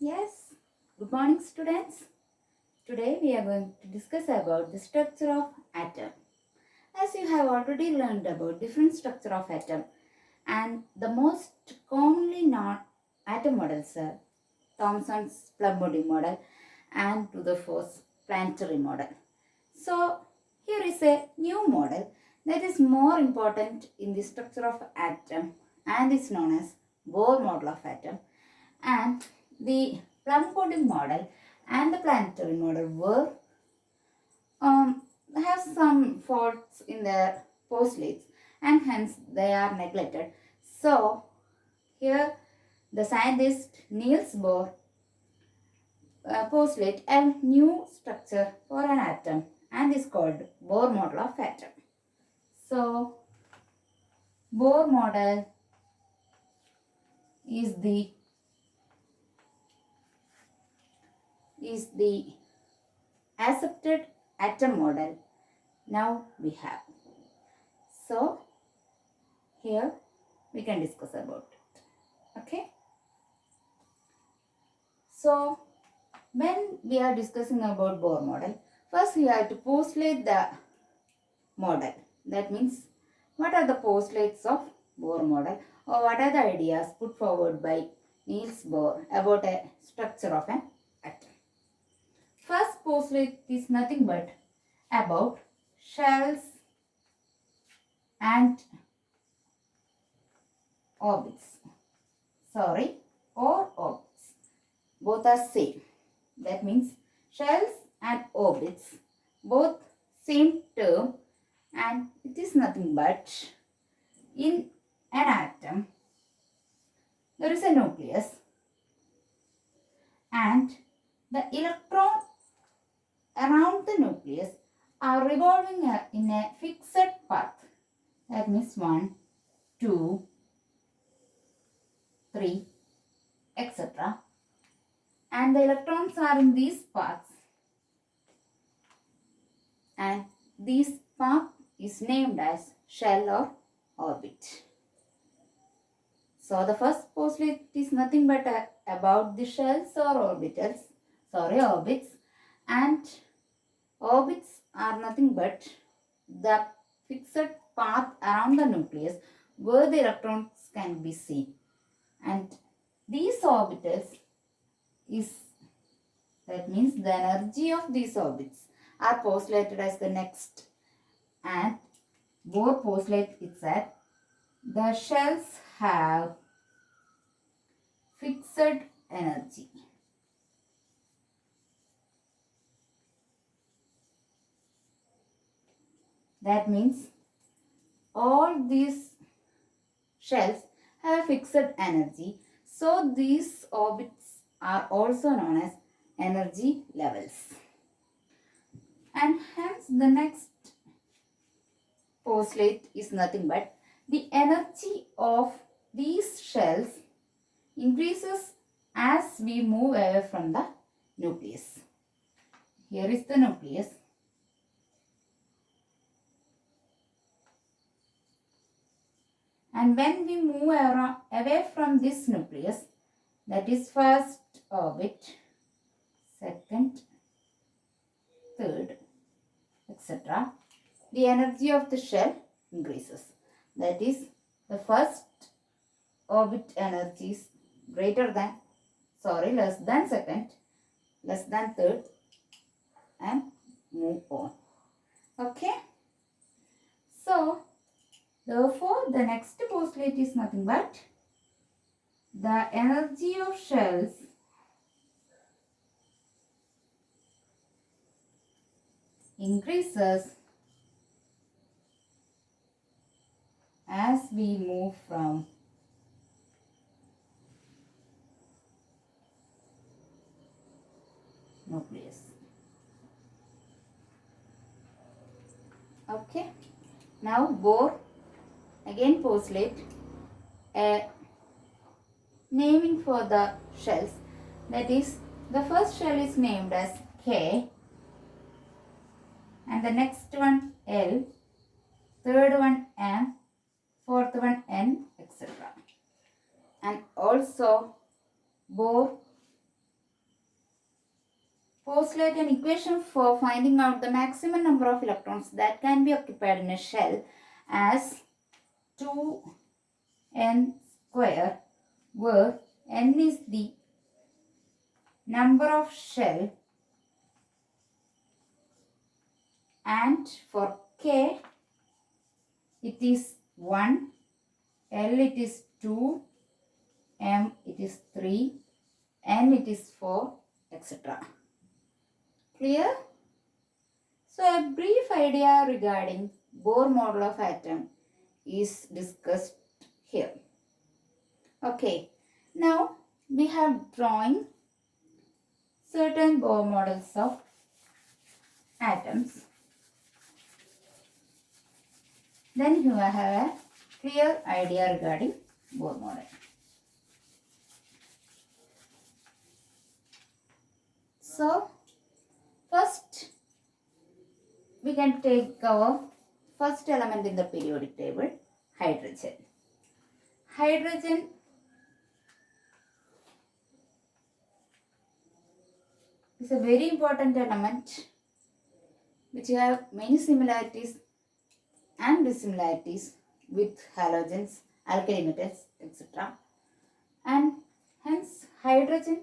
Yes, good morning students. Today we are going to discuss about the structure of atom. As you have already learned about different structure of atom and the most commonly known atom models are Thomson's Plum-Body model and Rutherford's planetary model. So here is a new model that is more important in the structure of atom and is known as Bohr model of atom, and the Plum-Body model and the planetary model were have some faults in their postulates and hence they are neglected. So here the scientist Niels Bohr postulate a new structure for an atom and is called Bohr model of atom. So Bohr model is the accepted atom model now we have. So here we can discuss about it. Okay. So when we are discussing about Bohr model, first we have to postulate the model. That means what are the postulates of Bohr model or what are the ideas put forward by Niels Bohr about a structure of an atom. First postulate is nothing but about shells and orbits. Orbits. Both are same. That means shells and orbits, both same term, and it is nothing but in an atom there is a nucleus and the electron around the nucleus are revolving in a fixed path. That means 1, 2, 3, etc. And the electrons are in these paths, and this path is named as shell or orbit. So the first postulate is nothing but about the shells or orbits, and orbits are nothing but the fixed path around the nucleus where the electrons can be seen, and these orbitals is, that means the energy of these orbits are postulated as the next, and Bohr postulate is that the shells have fixed energy. That means all these shells have a fixed energy. So these orbits are also known as energy levels. And hence the next postulate is nothing but the energy of these shells increases as we move away from the nucleus. Here is the nucleus. And when we move away from this nucleus, that is first orbit, second, third, etc., the energy of the shell increases. That is, the first orbit energy is less than second, less than third, and move on. Okay. So therefore, the next postulate is nothing but the energy of shells increases as we move from nucleus. Okay. Now Bohr again postulate a naming for the shells. That is, the first shell is named as K, and the next one L, third one M, fourth one N, etc. And also Bohr postulate an equation for finding out the maximum number of electrons that can be occupied in a shell as 2n square, where n is the number of shell and for k it is 1, L it is 2, M it is 3, N it is 4, etc. Clear? So a brief idea regarding Bohr model of atom is discussed here. Okay, now we have drawing certain Bohr models of atoms. Then you have a clear idea regarding Bohr model. So first we can take our first element in the periodic table, hydrogen. Hydrogen is a very important element which have many similarities and dissimilarities with halogens, alkali metals, etc. And hence hydrogen,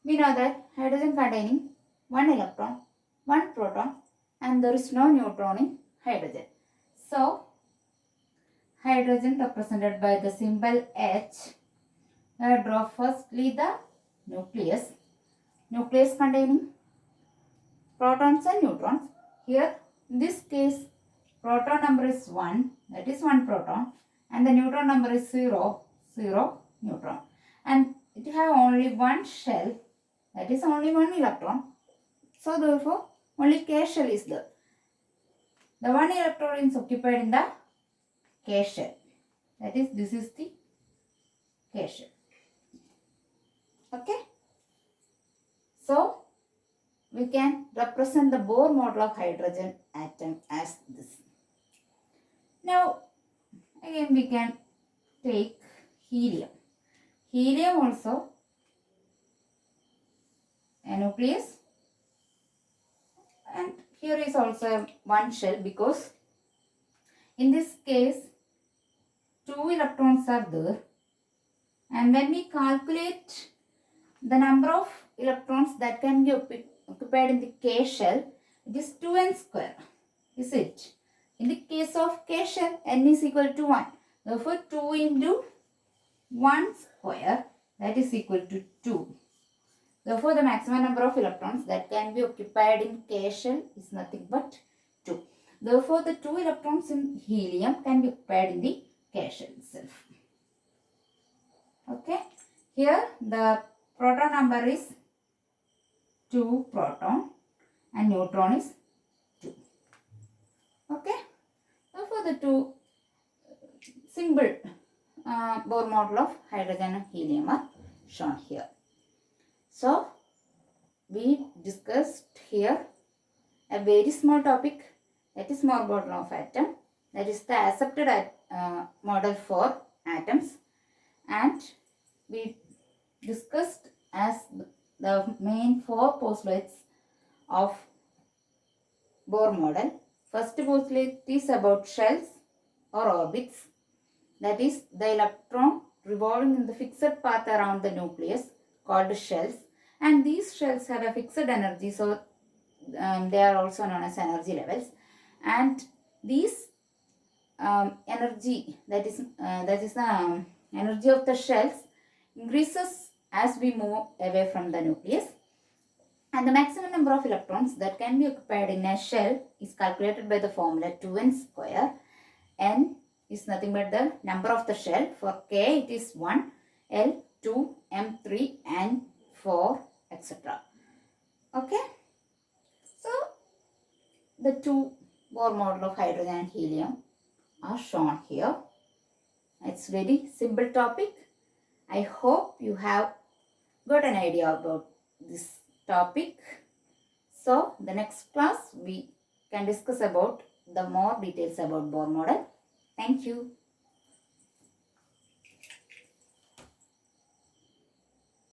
we know that hydrogen containing one electron, one proton, and there is no neutron in hydrogen. So hydrogen represented by the symbol H. Draw firstly the nucleus containing protons and neutrons. Here in this case proton number is 1, that is 1 proton, and the neutron number is 0, 0 neutron. And it have only one shell, that is only one electron. So therefore only K shell is there. The one electron is occupied in the K shell. That is, this is the K shell. Okay. So we can represent the Bohr model of hydrogen atom as this. Now again we can take helium. Helium also a nucleus, and here is also one shell, because in this case 2 electrons are there, and when we calculate the number of electrons that can be occupied in the K shell, it is 2n square, is it? In the case of K shell, n is equal to 1. Therefore 2 into 1 square, that is equal to 2. Therefore the maximum number of electrons that can be occupied in K shell is nothing but 2. Therefore the 2 electrons in helium can be occupied in the K shell itself. Okay. Here the proton number is 2 proton and neutron is 2. Okay. Therefore the two symbol Bohr model of hydrogen and helium are shown here. So we discussed here a very small topic, that is Bohr model of atom, that is the accepted model for atoms, and we discussed as the main 4 postulates of Bohr model. First postulate is about shells or orbits, that is the electron revolving in the fixed path around the nucleus called shells, and these shells have a fixed energy, so they are also known as energy levels, and these energy, that is the energy of the shells, increases as we move away from the nucleus, and the maximum number of electrons that can be occupied in a shell is calculated by the formula 2n square. N is nothing but the number of the shell. For K it is 1, L 2, M 3 and 4, etc. Okay. So the two Bohr model of hydrogen and helium are shown here. It's very simple topic. I hope you have got an idea about this topic. So the next class we can discuss about the more details about Bohr model. Thank you.